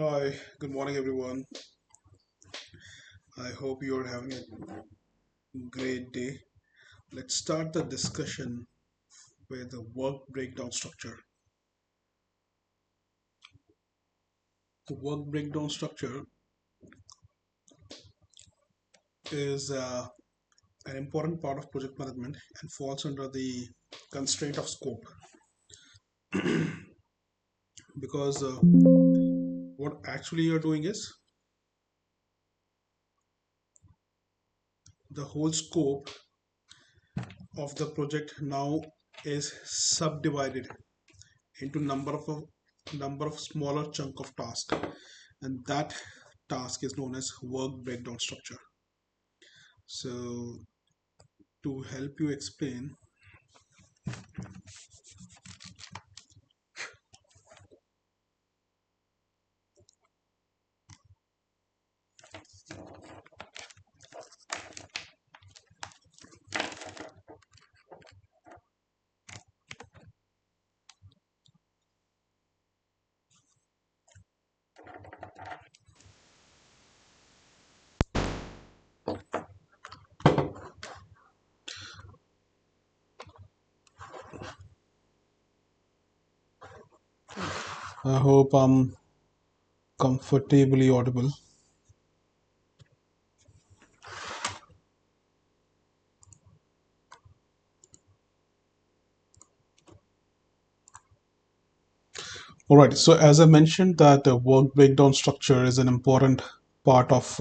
Hi, good morning, everyone. I hope you're having a great day. Let's start the discussion with the work breakdown structure. The work breakdown structure is an important part of project management and falls under the constraint of scope because what actually you're doing is the whole scope of the project now is subdivided into number of smaller chunk of tasks, and that task is known as work breakdown structure. So to help you explain, I hope I'm comfortably audible. All right, so as I mentioned that the work breakdown structure is an important part of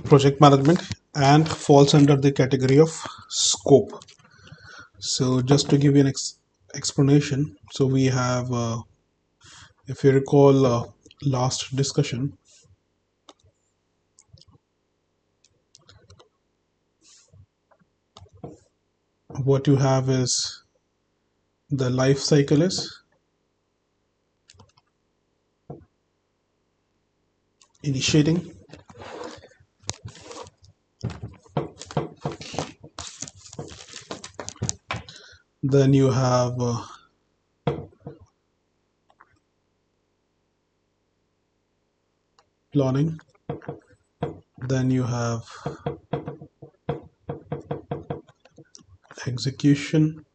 project management and falls under the category of scope. So just to give you an explanation, so we have, if you recall, last discussion, what you have is the life cycle is initiating, then you have planning, then you have execution,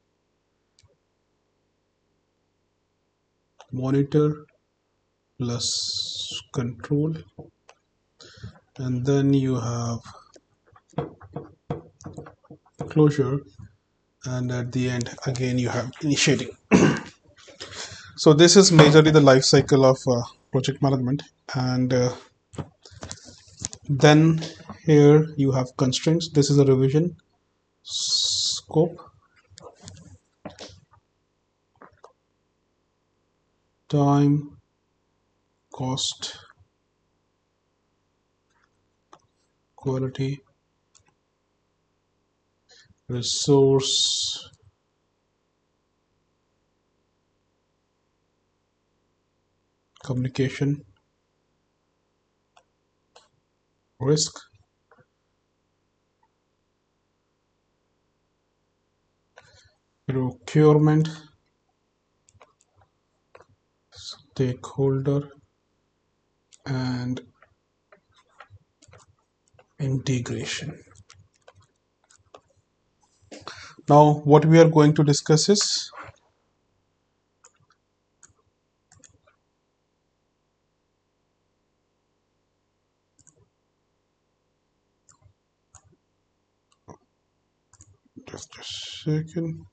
monitor plus control, and then you have closure, and at the end again you have initiating. So this is majorly the life cycle of project management, and then here you have constraints. This is a revision scope, time, cost, quality, resource, communication, risk, procurement, stakeholder, and integration. Now what we are going to discuss is just a second.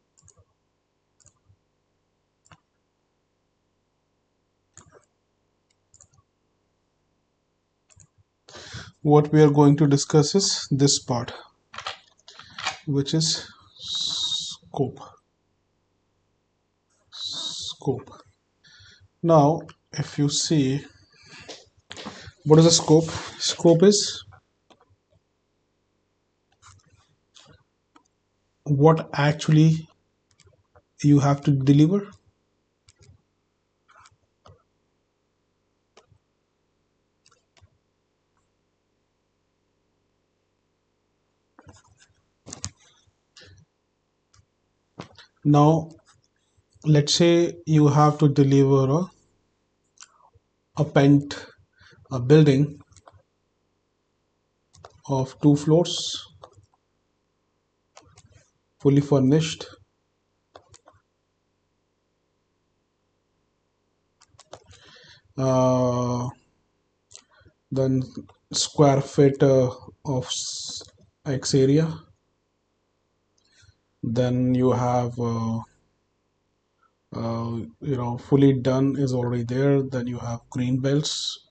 What we are going to discuss is this part, which is scope. Now if you see, what is a scope is what actually you have to deliver. Now let's say you have to deliver a append a building of 2 floors, fully furnished. Uh, then square feet of X area. Then you have fully done is already there. Then you have green belts,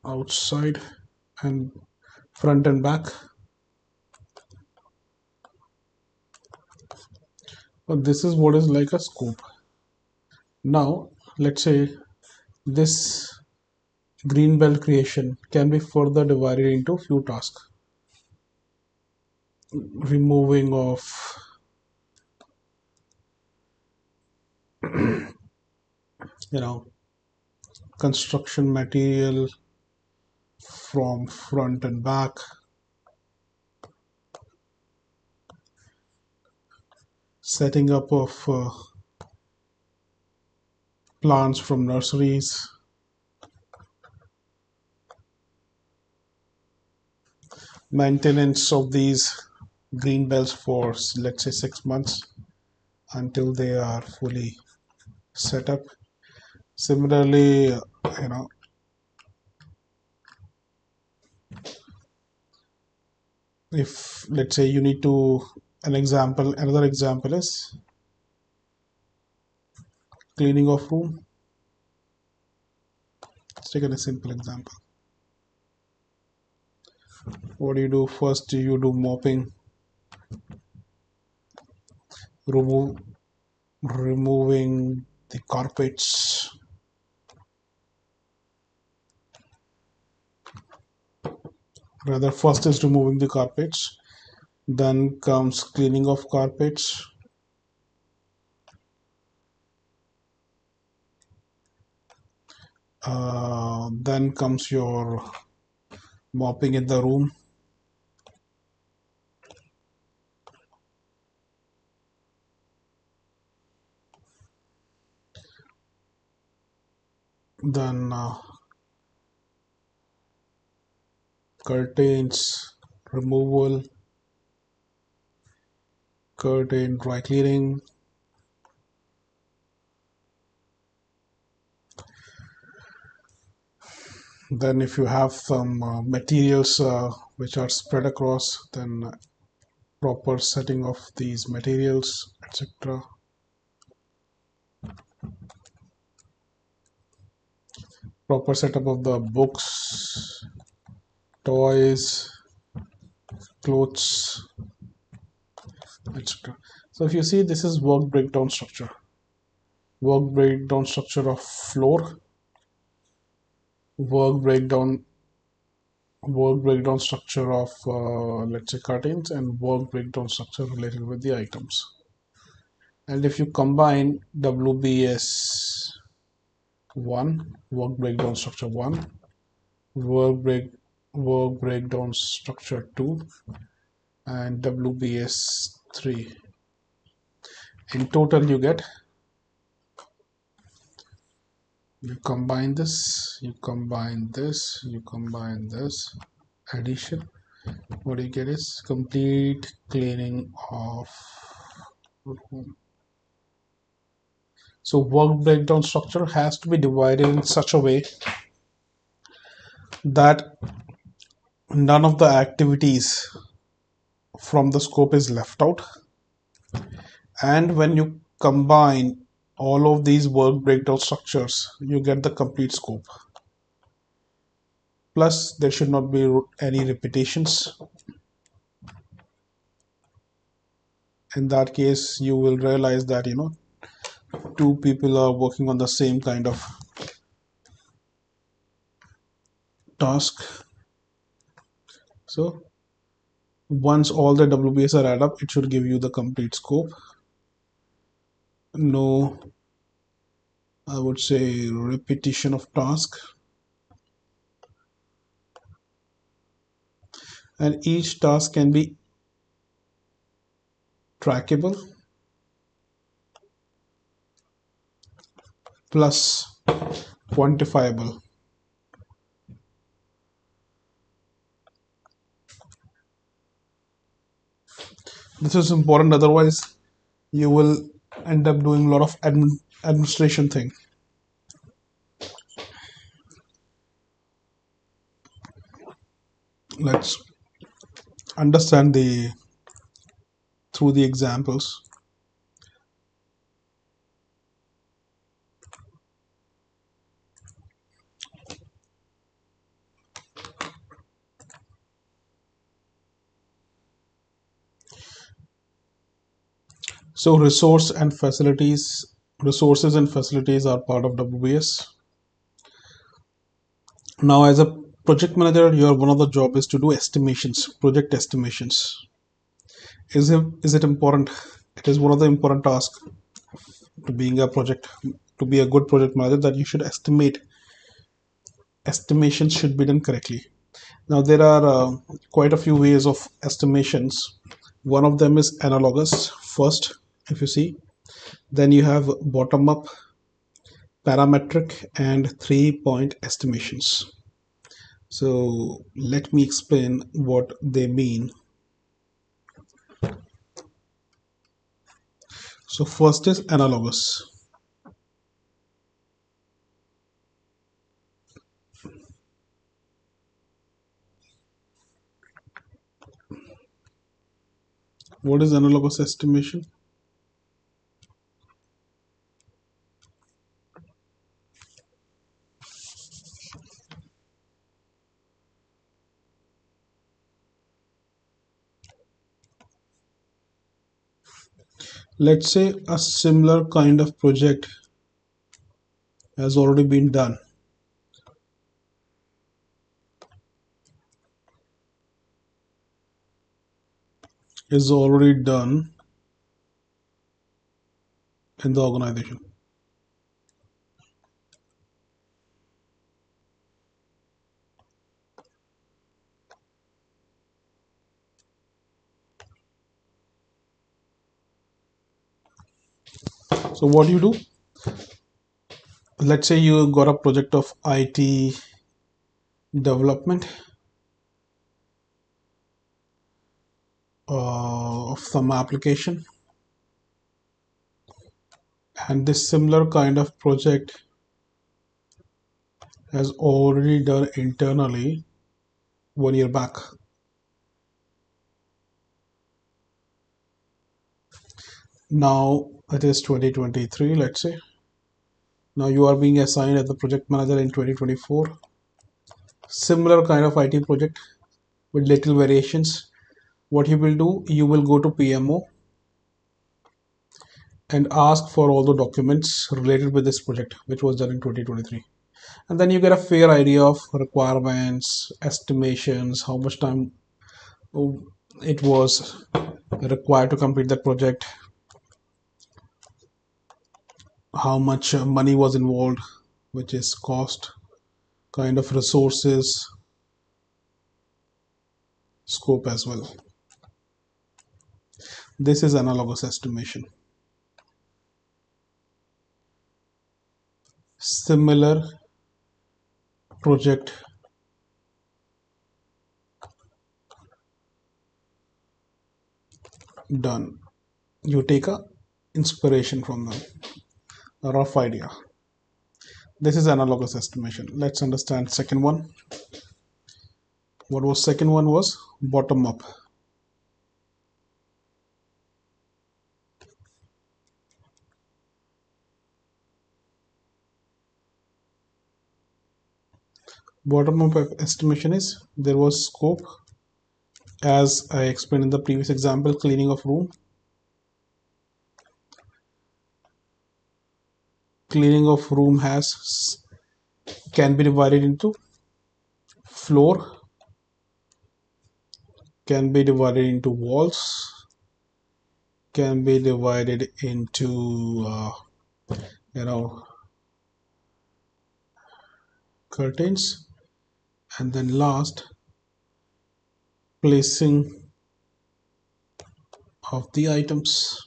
outside and front and back. But this is what is like a scope. Now let's say this green belt creation can be further divided into few tasks. Removing of you know construction material from front and back, setting up of plants from nurseries, maintenance of these green belts for let's say 6 months until they are fully set up. Similarly, you know, if let's say you need to another example is cleaning of room. Let's take a simple example. What do you do first? You do mopping, remove removing the carpets, rather first is removing the carpets, then comes cleaning of carpets, then comes your mopping in the room, then curtains removal, curtain dry cleaning, then if you have some materials which are spread across, then proper setting of these materials, etc. Proper setup of the books, toys, clothes, etc. So if you see, this is work breakdown structure. Work breakdown structure of floor, work breakdown structure of let's say curtains, and work breakdown structure related with the items. And if you combine WBS 1, work breakdown structure 1, work break work breakdown structure 2, and WBS 3, in total you get, you combine this, you combine this, you combine this, addition, what you get is complete cleaning of room. So work breakdown structure has to be divided in such a way that none of the activities from the scope is left out. And when you combine all of these work breakdown structures, you get the complete scope. Plus, there should not be any repetitions. In that case, you will realize that two people are working on the same kind of task. So once all the WBS are add up, it should give you the complete scope. No, I would say, repetition of task, and each task can be trackable. plus quantifiable. This is important, otherwise you will end up doing a lot of administration thing. Let's understand the through the examples. So resources and facilities are part of WBS. Now, as a project manager, your one of the job is to do estimations, project estimations. Is it important? It is one of the important tasks to being a project to be a good project manager, that you should estimate. Estimations should be done correctly. Now, there are quite a few ways of estimations. One of them is analogous. First, if you see, then you have bottom up, parametric, and 3-point estimations. So let me explain what they mean. So first is analogous. What is analogous estimation? Let's say a similar kind of project has already been done, is already done in the organization. So what do you do? Let's say you got a project of IT development of some application, and this similar kind of project has already done internally 1 year back. Now it is 2023, let's say. Now you are being assigned as the project manager in 2024. Similar kind of IT project with little variations. What you will do, you will go to PMO and ask for all the documents related with this project, which was done in 2023. And then you get a fair idea of requirements, estimations, how much time it was required to complete that project, how much money was involved, which is cost, kind of resources, scope as well. This is analogous estimation. Similar project done. You take a inspiration from them, a rough idea. This is analogous estimation. Let's understand second one. What was second one? Was bottom up. Bottom up estimation is there was scope, as I explained in the previous example, cleaning of room. Cleaning of room can be divided into floor, can be divided into walls, can be divided into you know curtains, and then last, placing of the items.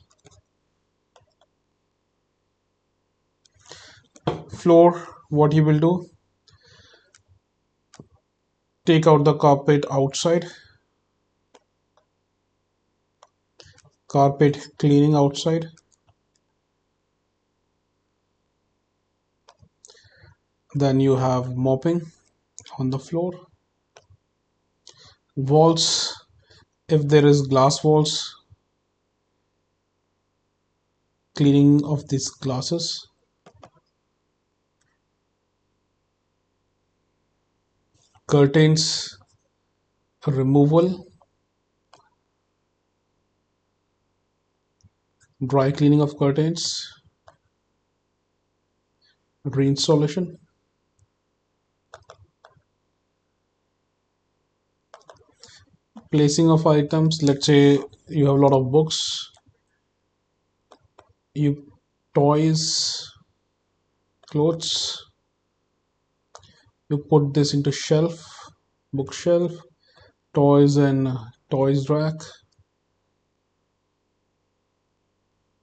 Floor, what you will do, take out the carpet outside, carpet cleaning outside. Then you have mopping on the floor. Walls, if there is glass walls, cleaning of these glasses. Curtains removal, dry cleaning of curtains, reinstallation. Placing of items, let's say you have a lot of books, you toys, clothes, you put this into shelf, bookshelf, toys and toys rack,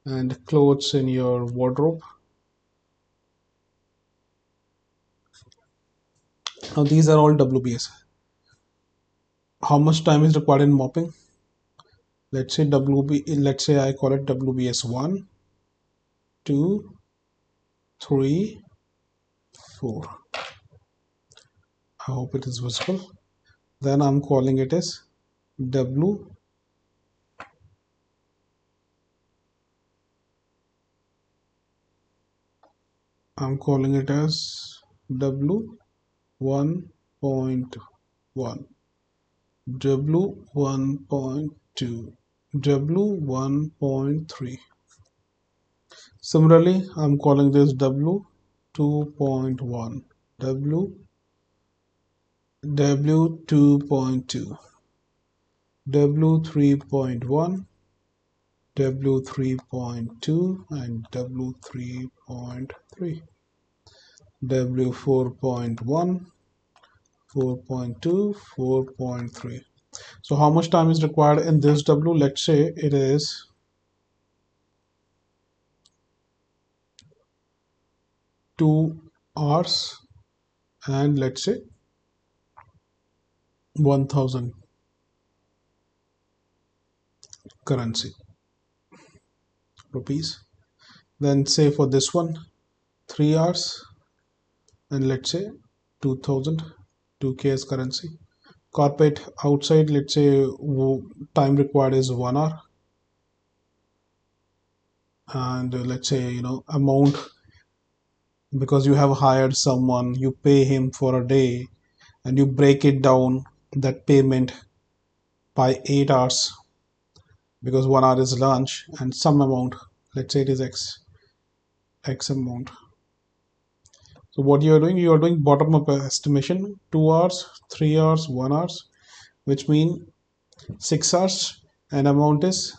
and clothes in your wardrobe. Now these are all WBS. How much time is required in mopping? Let's say I call it WBS 1, 2, 3, 4. I hope it is visible. Then I'm calling it as W. I'm calling it as W 1.1, W 1.2, W 1.3. Similarly, I'm calling this W 2.1, W 2.2, W 3.1, W 3.2, and W 3.3, W 4.1, 4.2, 4.3. So how much time is required in this W? Let's say it is 2 hours, and let's say 1000 currency rupees. Then say for this one 3 hours, and let's say 2000, 2k as currency. Carpet outside, let's say time required is 1 hour, and let's say amount, because you have hired someone, you pay him for a day, and you break it down that payment by 8 hours, because 1 hour is lunch and some amount, let's say it is x amount. So what you are doing bottom up estimation, 2 hours, 3 hours, 1 hours, which mean 6 hours, and amount is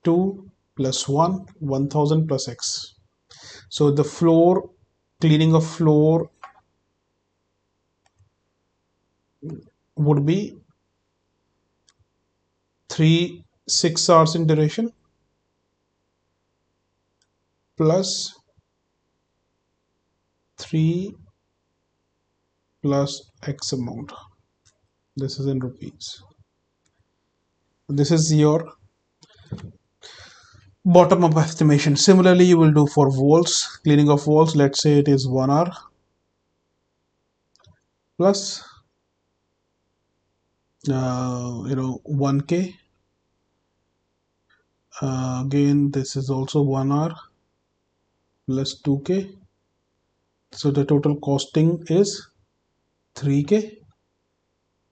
2 plus 1, 1000 plus x. So the floor, cleaning of floor would be 6 hours in duration plus 3 plus x amount. This is in rupees. This is your bottom up estimation. Similarly, you will do for walls, cleaning of walls. Let's say it is 1 hour plus 1k. Again, this is also 1 hour plus 2k. So the total costing is 3k,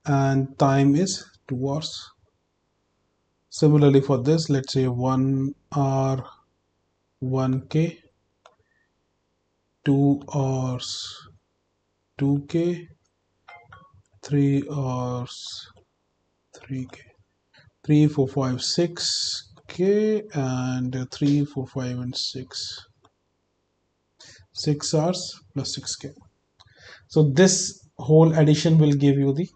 and time is 2 hours. Similarly for this, let's say 1 hour 1k, 2 hours 2k, 3 hours 3k, 3 4 5 6k, and 3 4 5 and 6 hours plus 6k. So this whole addition will give you the,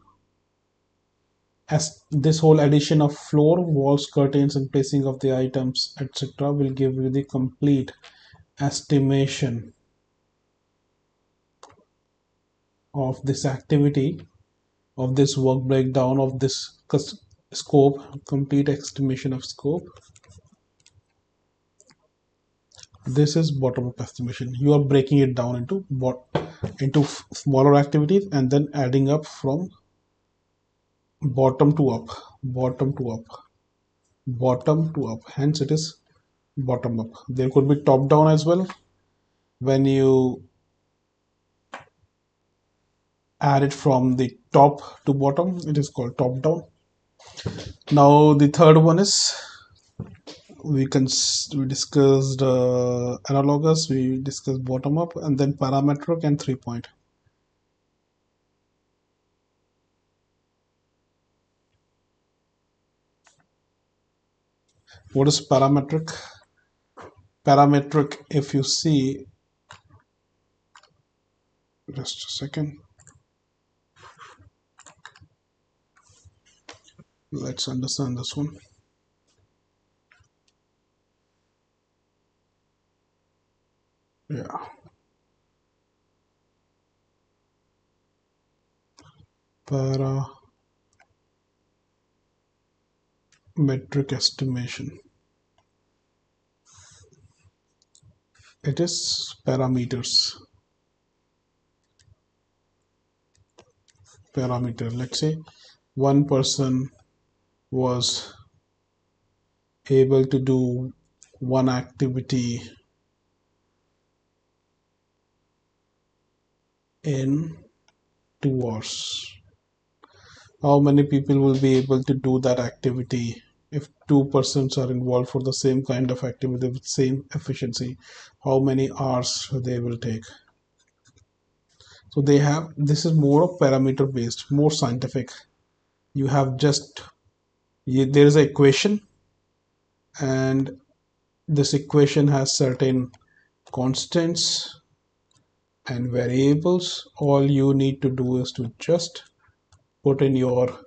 as this whole addition of floor, walls, curtains, and placing of the items, etc., will give you the complete estimation of this activity, of this work breakdown, of this scope, complete estimation of scope. This is bottom up estimation. You are breaking it down into smaller activities and then adding up from bottom to up, bottom to up, bottom to up. Hence it is bottom up. There could be top down as well. When you add it from the top to bottom, it is called top down. Now the third one is we discussed analogous, we discussed bottom up, and then parametric and 3-point. What is parametric? Parametric, if you see, just a second, let's understand this one. Yeah, parametric estimation. It is parameters. Parameter. Let's say one person was able to do one activity in 2 hours. How many people will be able to do that activity if two persons are involved for the same kind of activity with same efficiency? How many hours they will take? So they have, this is more of parameter based, more scientific. You have just, there is an equation, and this equation has certain constants and variables. All you need to do is to just put in your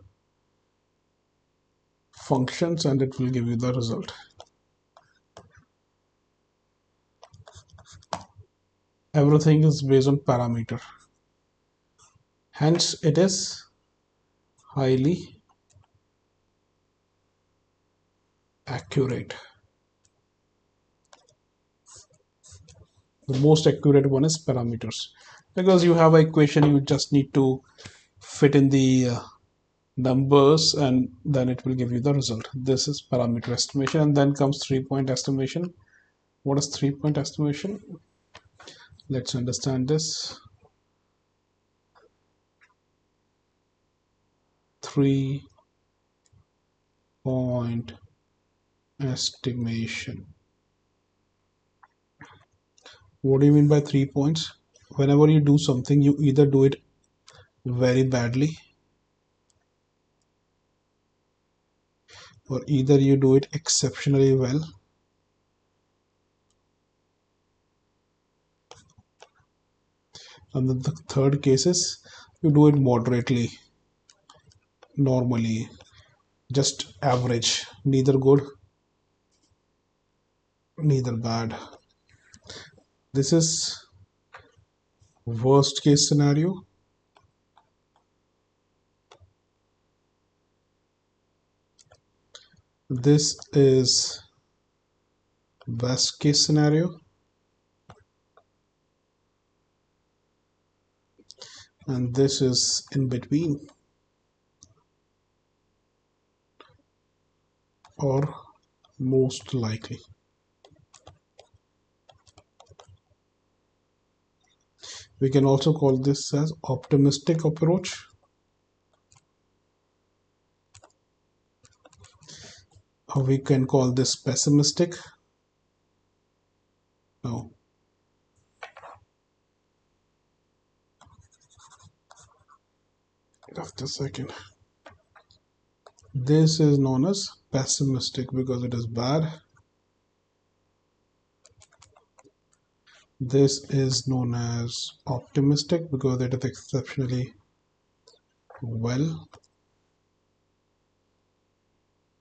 functions and it will give you the result. Everything is based on parameter. Hence it is highly accurate. The most accurate one is parameters, because you have an equation, you just need to fit in the numbers and then it will give you the result. This is parameter estimation. And then comes 3-point estimation. What is 3-point estimation? Let's understand this. 3-point estimation. What do you mean by 3 points? Whenever you do something, you either do it very badly or either you do it exceptionally well. And then the third case is you do it moderately, normally, just average, neither good, neither bad. This is worst case scenario. This is best case scenario. And this is in between or most likely. We can also call this as optimistic approach. Or we can call this pessimistic. No. Just a second. This is known as pessimistic because it is bad. This is known as optimistic because it is exceptionally well.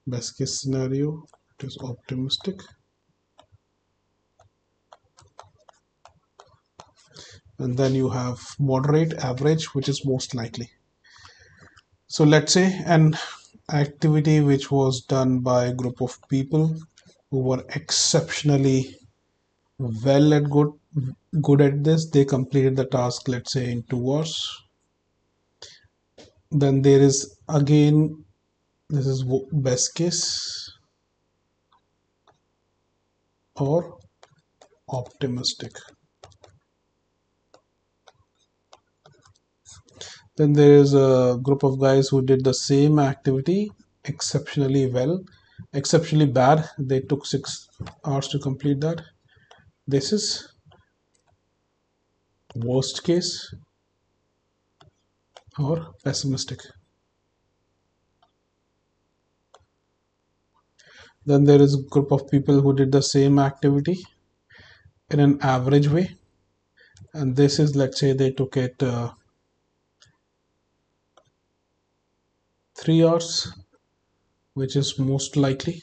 Best case scenario, it is optimistic. and then you have moderate, average, which is most likely. So let's say an activity which was done by a group of people who were exceptionally well at good at this. They completed the task, let's say, in 2 hours. Then there is again, this is best case or optimistic. Then there is a group of guys who did the same activity exceptionally well, exceptionally bad. They took 6 hours to complete that. This is worst case or pessimistic. Then there is a group of people who did the same activity in an average way, and this is, let's say, they took it 3 hours, which is most likely.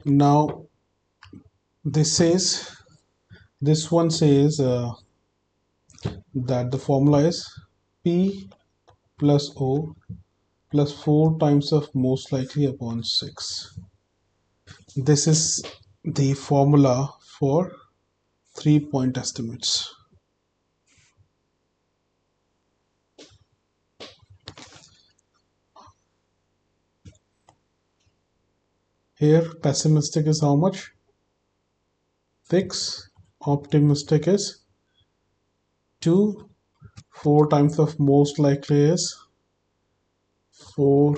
Now this one says that the formula is P plus O plus 4 times of most likely upon 6. This is the formula for 3-point estimates. Here pessimistic is how much? Fix. Optimistic is 2. 4 times of most likely is 4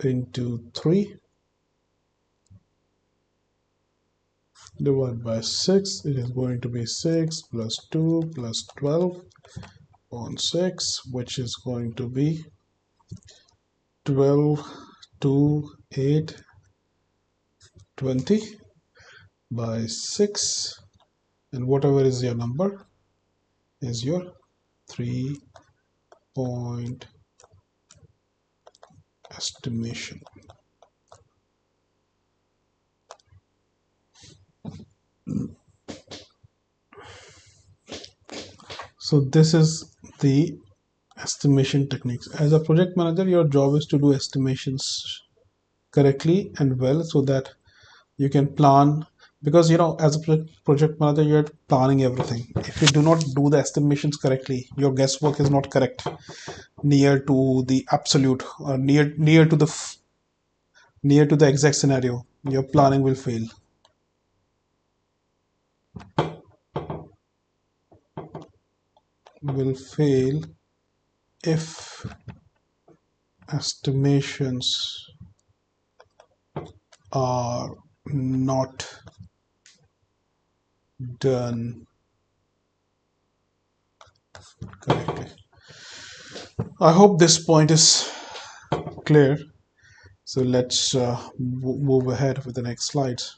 into 3 divided by 6. It is going to be 6 plus 2 plus 12 on 6, which is going to be 12, 2, 8, 20 by 6, and whatever is your number is your 3-point estimation. So this is the estimation techniques. As a project manager, your job is to do estimations correctly and well, so that you can plan, because as a project manager, you're planning everything. If you do not do the estimations correctly, your guesswork is not correct near to the absolute, or near to the exact scenario, your planning will fail. If estimations are not done correctly. I hope this point is clear. So let's move ahead with the next slides.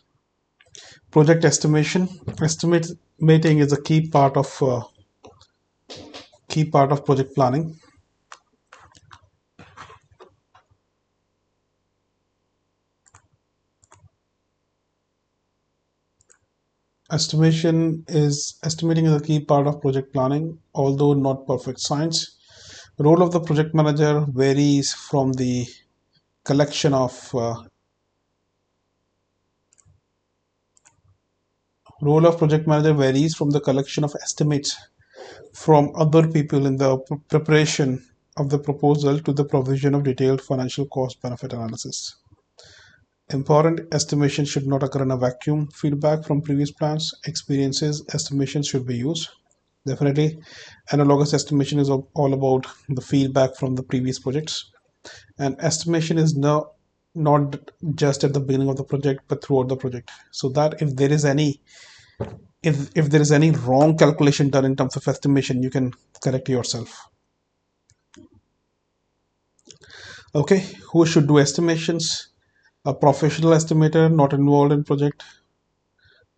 Project estimation. Estimating is a key part of project planning. Estimating is a key part of project planning, although not perfect science. The role of the project manager varies from the collection of estimates from other people in the preparation of the proposal to the provision of detailed financial cost benefit analysis. Important estimation should not occur in a vacuum. Feedback from previous plans, experiences, estimations should be used. Definitely, analogous estimation is all about the feedback from the previous projects. And estimation is not just at the beginning of the project, but throughout the project. So that if there is any wrong calculation done in terms of estimation, you can correct yourself. Okay, who should do estimations? A professional estimator not involved in project,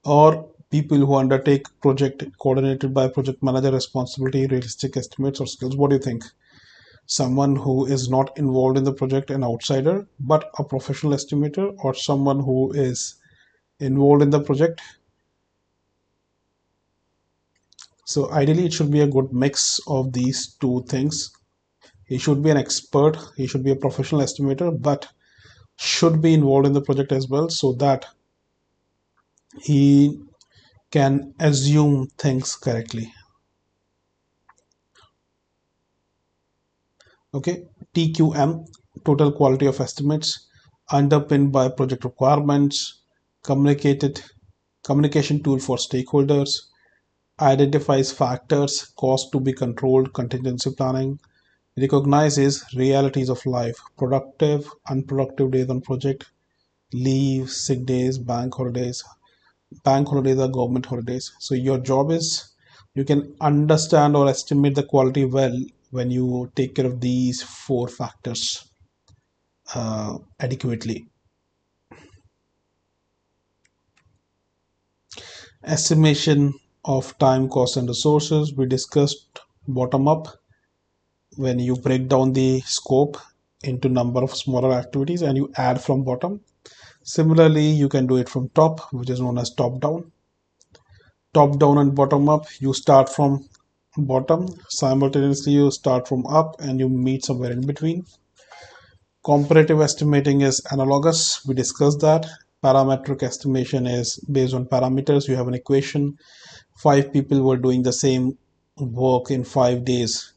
or people who undertake project coordinated by project manager, responsibility, realistic estimates or skills? What do you think? Someone who is not involved in the project, an outsider, but a professional estimator, or someone who is involved in the project? So ideally, it should be a good mix of these two things. He should be an expert, he should be a professional estimator, but should be involved in the project as well, so that he can assume things correctly. Okay, TQM, total quality of estimates, underpinned by project requirements, communicated communication tool for stakeholders, identifies factors, cost to be controlled, contingency planning, recognizes realities of life, productive, unproductive days on project, leave, sick days, bank holidays are government holidays. So your job is, you can understand or estimate the quality well when you take care of these four factors adequately. Estimation of time, cost, and resources. We discussed bottom up, when you break down the scope into number of smaller activities and you add from bottom. Similarly, you can do it from top, which is known as top down. Top down and bottom up, you start from bottom, simultaneously you start from up, and you meet somewhere in between. Comparative estimating is analogous, we discussed that. Parametric estimation is based on parameters. You have an equation, five people were doing the same work in 5 days.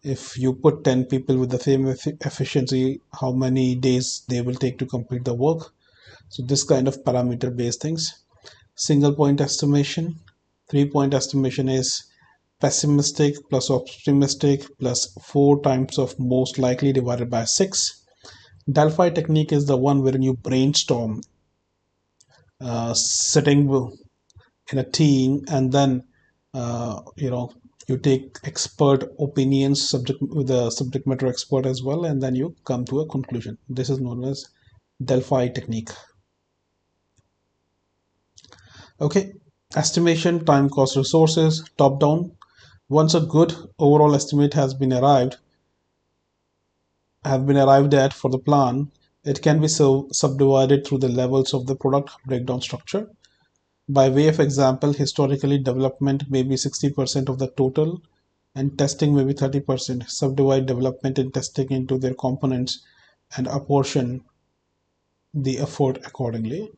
If you put 10 people with the same efficiency, how many days they will take to complete the work? So this kind of parameter based things. Single point estimation, 3 point estimation is pessimistic plus optimistic plus 4 times of most likely divided by 6. Delphi technique is the one wherein you brainstorm, sitting in a team, and then you take expert opinions, subject with a subject matter expert as well, and then you come to a conclusion. This is known as Delphi technique. Okay, estimation, time, cost, resources, top down. Once a good overall estimate has been arrived at for the plan, it can be subdivided through the levels of the product breakdown structure. By way of example, historically development may be 60% of the total and testing may be 30%. Subdivide development and testing into their components and apportion the effort accordingly.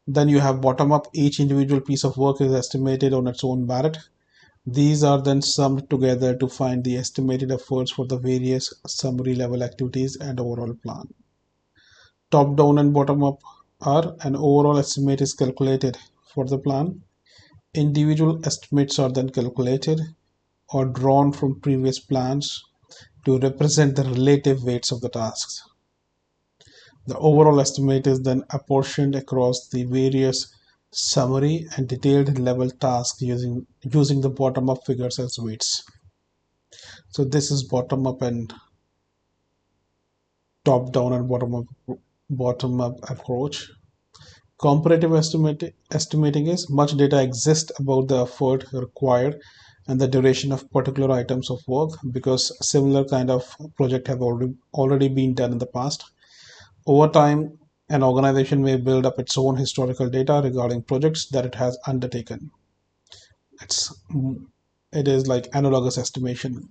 Then you have bottom up. Each individual piece of work is estimated on its own merit. These are then summed together to find the estimated efforts for the various summary level activities and overall plan. Top down and bottom up are: an overall estimate is calculated for the plan. Individual estimates are then calculated or drawn from previous plans to represent the relative weights of the tasks. The overall estimate is then apportioned across the various summary and detailed level tasks using the bottom up figures as weights. So this is bottom up and top down and bottom up approach. Comparative estimating is: much data exists about the effort required and the duration of particular items of work, because similar kind of project have already been done in the past. Over time, an organization may build up its own historical data regarding projects that it has undertaken. It's it is like analogous estimation.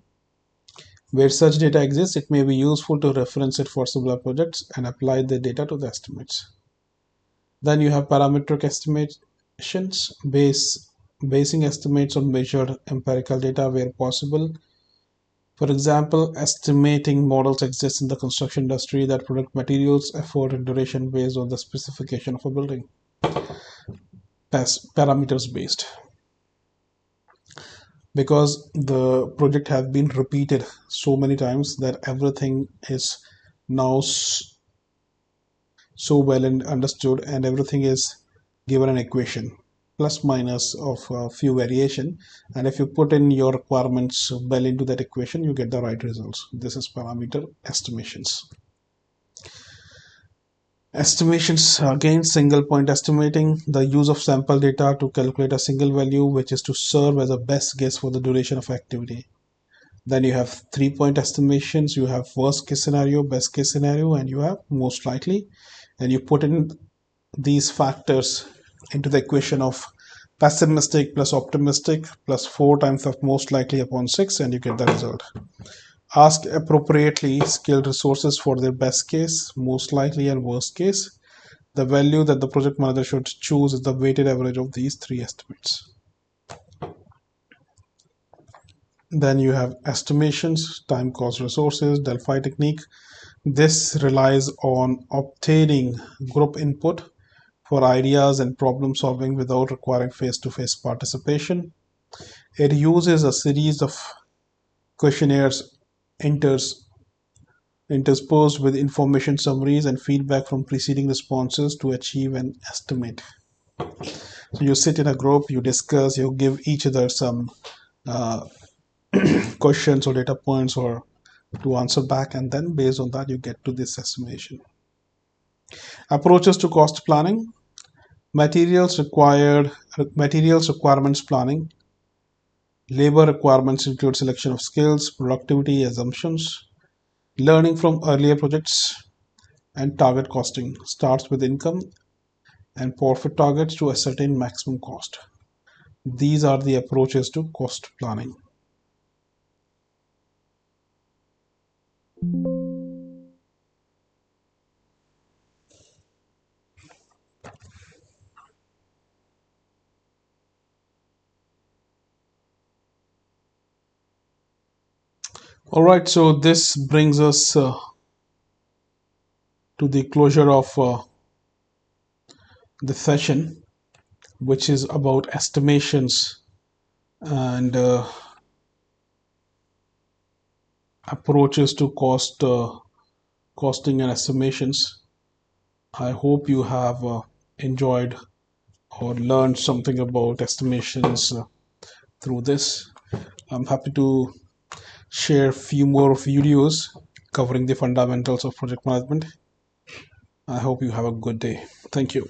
Where such data exists, it may be useful to reference it for similar projects and apply the data to the estimates. Then you have parametric estimations, basing estimates on measured empirical data where possible. For example, estimating models exist in the construction industry that predict materials, effort, and duration based on the specification of a building. Parameters based. Because the project has been repeated so many times that everything is now so well and understood, and everything is given an equation. plus minus of a few variation, and if you put in your requirements well into that equation, you get the right results. This is parameter estimations. Estimations, again, single point estimating, the use of sample data to calculate a single value which is to serve as a best guess for the duration of activity. Then you have 3 point estimations, you have worst case scenario, best case scenario, and you have most likely, and you put in these factors into the equation of pessimistic plus optimistic plus 4 times of most likely upon 6, and you get the result. Ask appropriately skilled resources for their best case, most likely, and worst case. The value that the project manager should choose is the weighted average of these three estimates. Then you have estimations, time, cost, resources, Delphi technique. This relies on obtaining group input for ideas and problem solving without requiring face-to-face participation. It uses a series of questionnaires interspersed with information summaries and feedback from preceding responses to achieve an estimate. So you sit in a group, you discuss, you give each other some uh, questions or data points or to answer back, and then based on that you get to this estimation. Approaches to cost planning. Materials requirements planning. Labor requirements include selection of skills, productivity assumptions, learning from earlier projects, and target costing starts with income and profit targets to ascertain maximum cost. These are the approaches to cost planning. All right, so this brings us to the closure of the session, which is about estimations and approaches to costing and estimations. I hope you have enjoyed or learned something about estimations through this. I'm happy to share a few more videos covering the fundamentals of project management. I hope you have a good day. Thank you.